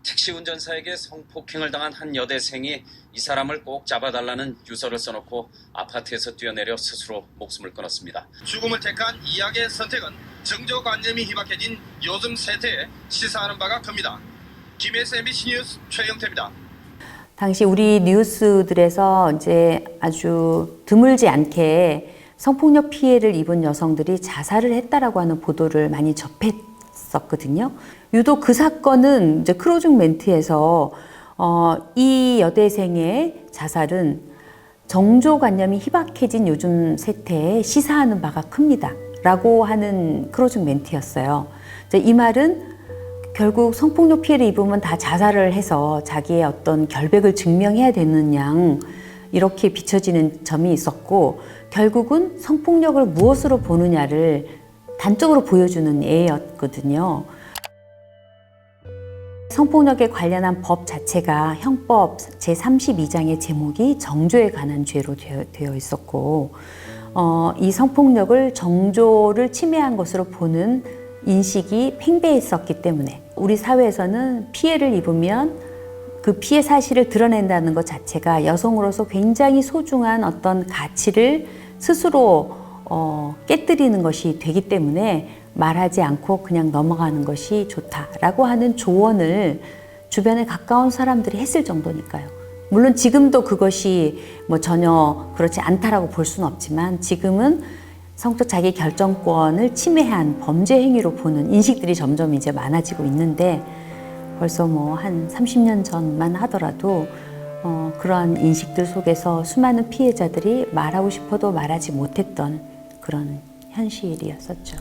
택시 운전사에게 성폭행을 당한 한 여대생이 이 사람을 꼭 잡아달라는 유서를 써놓고 아파트에서 뛰어내려 스스로 목숨을 끊었습니다. 죽음을 택한 이학의 선택은 정조관념이 희박해진 요즘 세태에 시사하는 바가 큽니다. 김혜수 MBC 뉴스 최영태입니다. 당시 우리 뉴스들에서 이제 아주 드물지 않게 성폭력 피해를 입은 여성들이 자살을 했다라고 하는 보도를 많이 접했었거든요. 유독 그 사건은 이제 크로징 멘트에서 이 여대생의 자살은 정조관념이 희박해진 요즘 세태에 시사하는 바가 큽니다. 라고 하는 크로징 멘트였어요. 이 말은 결국 성폭력 피해를 입으면 다 자살을 해서 자기의 어떤 결백을 증명해야 되는 양 이렇게 비춰지는 점이 있었고 결국은 성폭력을 무엇으로 보느냐를 단적으로 보여주는 예였거든요. 성폭력에 관련한 법 자체가 형법 제32장의 제목이 정조에 관한 죄로 되어 있었고 이 성폭력을 정조를 침해한 것으로 보는 인식이 팽배했었기 때문에 우리 사회에서는 피해를 입으면 그 피해 사실을 드러낸다는 것 자체가 여성으로서 굉장히 소중한 어떤 가치를 스스로 깨뜨리는 것이 되기 때문에 말하지 않고 그냥 넘어가는 것이 좋다라고 하는 조언을 주변에 가까운 사람들이 했을 정도니까요. 물론 지금도 그것이 뭐 전혀 그렇지 않다라고 볼 수는 없지만 지금은 성적 자기 결정권을 침해한 범죄 행위로 보는 인식들이 점점 이제 많아지고 있는데 벌써 뭐 한 30년 전만 하더라도 그러한 인식들 속에서 수많은 피해자들이 말하고 싶어도 말하지 못했던 그런 현실이었었죠.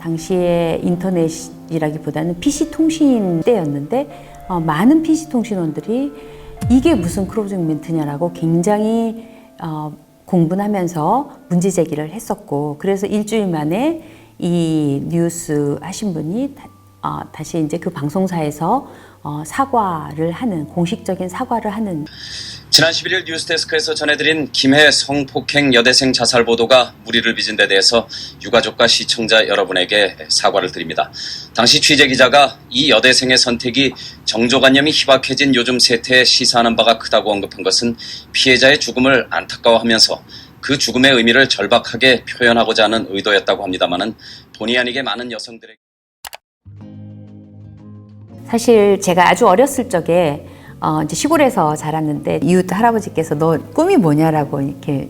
당시에 인터넷이라기보다는 PC통신 때였는데 많은 PC통신원들이 이게 무슨 크로징 멘트냐라고 굉장히 공분하면서 문제 제기를 했었고 그래서 일주일 만에 이 뉴스 하신 분이 다시 이제 그 방송사에서 사과를 하는 공식적인 사과를 하는 지난 11일 뉴스데스크에서 전해드린 김해 성폭행 여대생 자살 보도가 무리를 빚은 데 대해서 유가족과 시청자 여러분에게 사과를 드립니다. 당시 취재기자가 이 여대생의 선택이 정조관념이 희박해진 요즘 세태에 시사하는 바가 크다고 언급한 것은 피해자의 죽음을 안타까워하면서 그 죽음의 의미를 절박하게 표현하고자 하는 의도였다고 합니다마는 본의 아니게 많은 여성들에게 사실 제가 아주 어렸을 적에 이제 시골에서 자랐는데 이웃 할아버지께서 너 꿈이 뭐냐라고 이렇게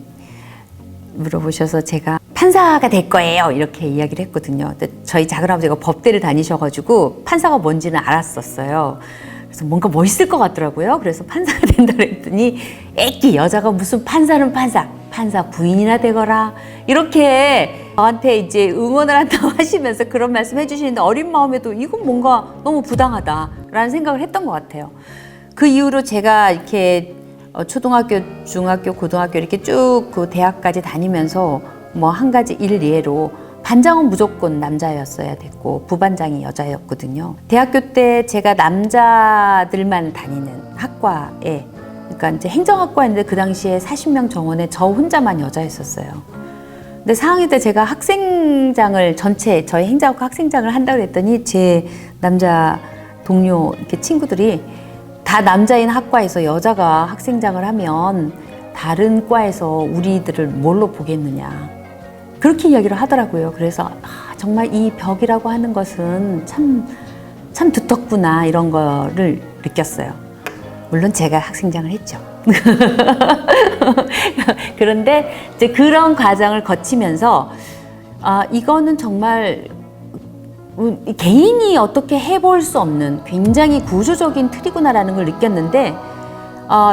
물어보셔서 제가 판사가 될 거예요 이렇게 이야기를 했거든요. 근데 저희 작은아버지가 법대를 다니셔가지고 판사가 뭔지는 알았었어요. 그래서 뭔가 멋있을 것 같더라고요. 그래서 판사가 된다 그랬더니 애기 여자가 무슨 판사는 판사 부인이나 되거라 이렇게 저한테 이제 응원을 한다고 하시면서 그런 말씀 해주시는데 어린 마음에도 이건 뭔가 너무 부당하다라는 생각을 했던 것 같아요. 그 이후로 제가 이렇게 초등학교, 중학교, 고등학교 이렇게 쭉 그 대학까지 다니면서 뭐 한 가지 일례로 반장은 무조건 남자였어야 됐고 부반장이 여자였거든요. 대학교 때 제가 남자들만 다니는 학과에 그러니까 이제 행정학과였는데 그 당시에 40명 정원에 저 혼자만 여자였었어요. 근데 4학년 때 제가 학생장을 전체 저희 행정학과 학생장을 한다고 그랬더니 제 남자 동료 이렇게 친구들이 다 남자인 학과에서 여자가 학생장을 하면 다른 과에서 우리들을 뭘로 보겠느냐 그렇게 이야기를 하더라고요. 그래서 정말 이 벽이라고 하는 것은 참 두텁구나 이런 거를 느꼈어요. 물론 제가 학생장을 했죠. 그런데 이제 그런 과정을 거치면서 이거는 정말 개인이 어떻게 해볼 수 없는 굉장히 구조적인 틀이구나라는 걸 느꼈는데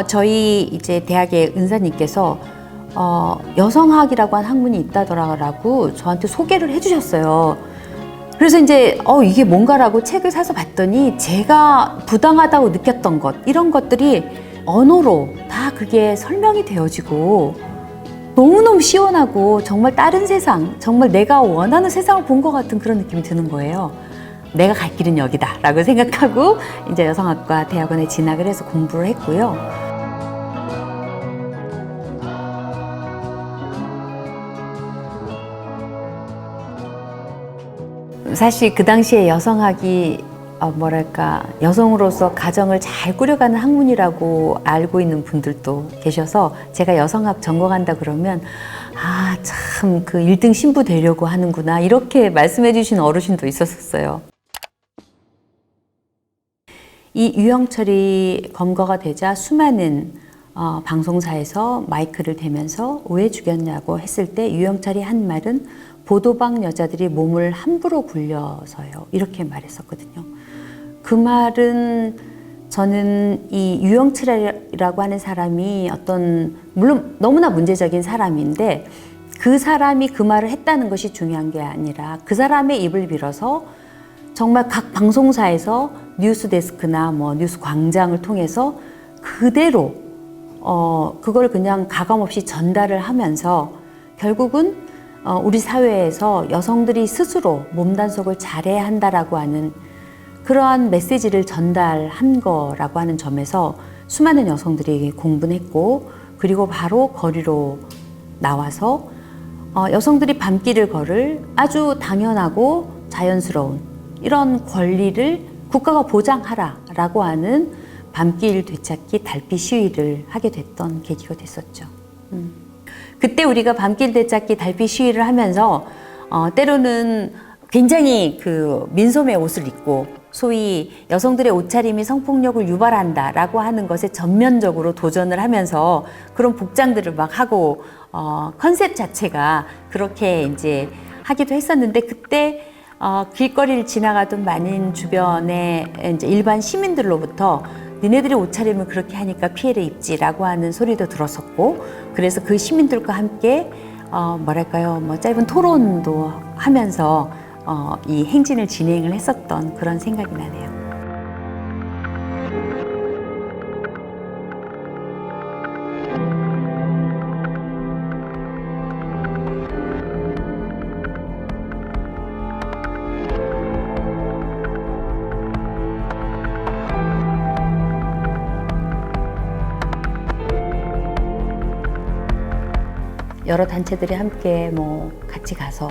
저희 이제 대학의 은사님께서 여성학이라고 한 학문이 있다더라고 저한테 소개를 해주셨어요. 그래서 이제 이게 뭔가라고 책을 사서 봤더니 제가 부당하다고 느꼈던 것 이런 것들이 언어로 다 그게 설명이 되어지고 너무너무 시원하고 정말 다른 세상, 정말 내가 원하는 세상을 본 것 같은 그런 느낌이 드는 거예요. 내가 갈 길은 여기다 라고 생각하고 이제 여성학과 대학원에 진학을 해서 공부를 했고요. 사실 그 당시에 여성학이 뭐랄까 여성으로서 가정을 잘 꾸려가는 학문이라고 알고 있는 분들도 계셔서 제가 여성학 전공한다 그러면 아, 참 그 1등 신부 되려고 하는구나 이렇게 말씀해 주신 어르신도 있었어요. 이 유영철이 검거가 되자 수많은 방송사에서 마이크를 대면서 왜 죽였냐고 했을 때 유영철이 한 말은 보도방 여자들이 몸을 함부로 굴려서요 이렇게 말했었거든요. 그 말은 저는 이 유영철이라고 하는 사람이 물론 너무나 문제적인 사람인데 그 사람이 그 말을 했다는 것이 중요한 게 아니라 그 사람의 입을 빌어서 정말 각 방송사에서 뉴스 데스크나 뉴스 광장을 통해서 그대로 그걸 그냥 가감없이 전달을 하면서 결국은 우리 사회에서 여성들이 스스로 몸단속을 잘해야 한다라고 하는 그러한 메시지를 전달한 거라고 하는 점에서 수많은 여성들이 공분했고 그리고 바로 거리로 나와서 여성들이 밤길을 걸을 아주 당연하고 자연스러운 이런 권리를 국가가 보장하라라고 하는 밤길 되찾기 달빛 시위를 하게 됐던 계기가 됐었죠. 그때 우리가 밤길 되찾기 달빛 시위를 하면서 때로는 굉장히 그 민소매 옷을 입고 소위 여성들의 옷차림이 성폭력을 유발한다라고 하는 것에 전면적으로 도전을 하면서 그런 복장들을 막 하고 컨셉 자체가 그렇게 이제 하기도 했었는데 그때 길거리를 지나가던 많은 주변의 이제 일반 시민들로부터 니네들이 옷차림을 그렇게 하니까 피해를 입지라고 하는 소리도 들었었고 그래서 그 시민들과 함께 짧은 토론도 하면서 이 행진을 진행을 했었던 그런 생각이 나네요. 여러 단체들이 함께 같이 가서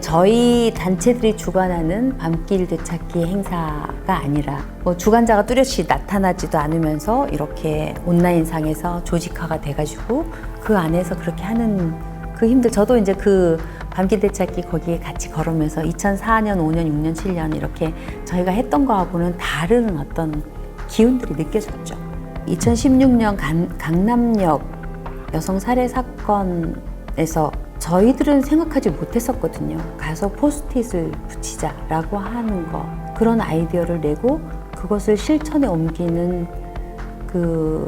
저희 단체들이 주관하는 밤길 되찾기 행사가 아니라 주관자가 뚜렷이 나타나지도 않으면서 이렇게 온라인상에서 조직화가 돼가지고 그 안에서 그렇게 하는 그 힘들 저도 이제 그 밤길 되찾기 거기에 같이 걸으면서 2004년, 5년, 6년, 7년 이렇게 저희가 했던 거하고는 다른 어떤 기운들이 느껴졌죠. 2016년 강남역 여성 살해 사건에서 저희들은 생각하지 못했었거든요. 가서 포스트잇을 붙이자라고 하는 거 그런 아이디어를 내고 그것을 실천에 옮기는 그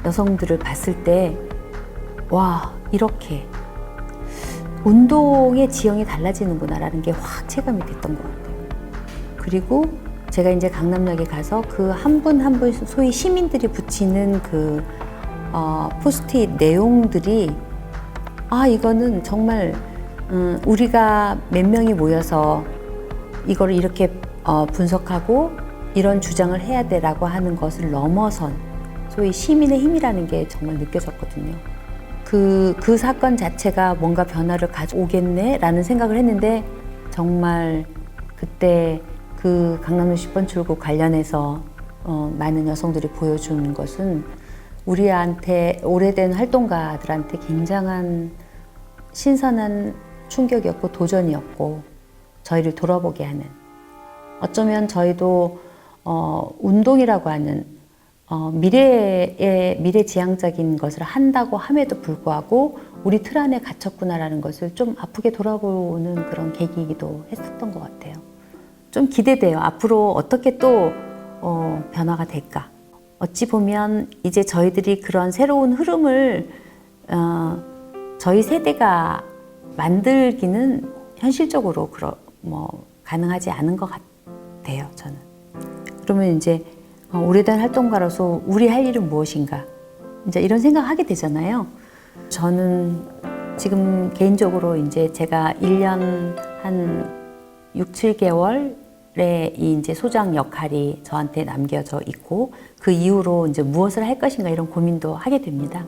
여성들을 봤을 때 와 이렇게 운동의 지형이 달라지는구나라는 게 확 체감이 됐던 것 같아요. 그리고 제가 이제 강남역에 가서 그 한 분 한 분 소위 시민들이 붙이는 그 포스트잇 내용들이 이거는 정말 우리가 몇 명이 모여서 이걸 이렇게 분석하고 이런 주장을 해야 돼라고 하는 것을 넘어선 소위 시민의 힘이라는 게 정말 느껴졌거든요. 그 사건 자체가 뭔가 변화를 가져오겠네라는 생각을 했는데 정말 그때 그 강남로 10번 출구 관련해서 많은 여성들이 보여준 것은 우리한테 오래된 활동가들한테 굉장한 신선한 충격이었고 도전이었고 저희를 돌아보게 하는 어쩌면 저희도 운동이라고 하는 미래지향적인 것을 한다고 함에도 불구하고 우리 틀 안에 갇혔구나라는 것을 좀 아프게 돌아보는 그런 계기이기도 했었던 것 같아요. 좀 기대돼요. 앞으로 어떻게 또 변화가 될까. 어찌 보면 이제 저희들이 그런 새로운 흐름을 저희 세대가 만들기는 현실적으로 가능하지 않은 것 같아요. 저는. 그러면 이제 오래된 활동가로서 우리 할 일은 무엇인가 이제 이런 생각하게 되잖아요. 저는 지금 개인적으로 이제 제가 1년 한 6, 7개월의 이 이제 소장 역할이 저한테 남겨져 있고 그 이후로 이제 무엇을 할 것인가 이런 고민도 하게 됩니다.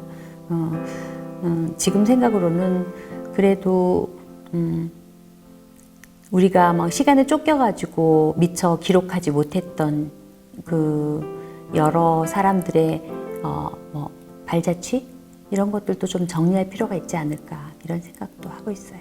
지금 생각으로는 그래도 우리가 막 시간에 쫓겨가지고 미처 기록하지 못했던 그 여러 사람들의 뭐 발자취 이런 것들도 좀 정리할 필요가 있지 않을까 이런 생각도 하고 있어요.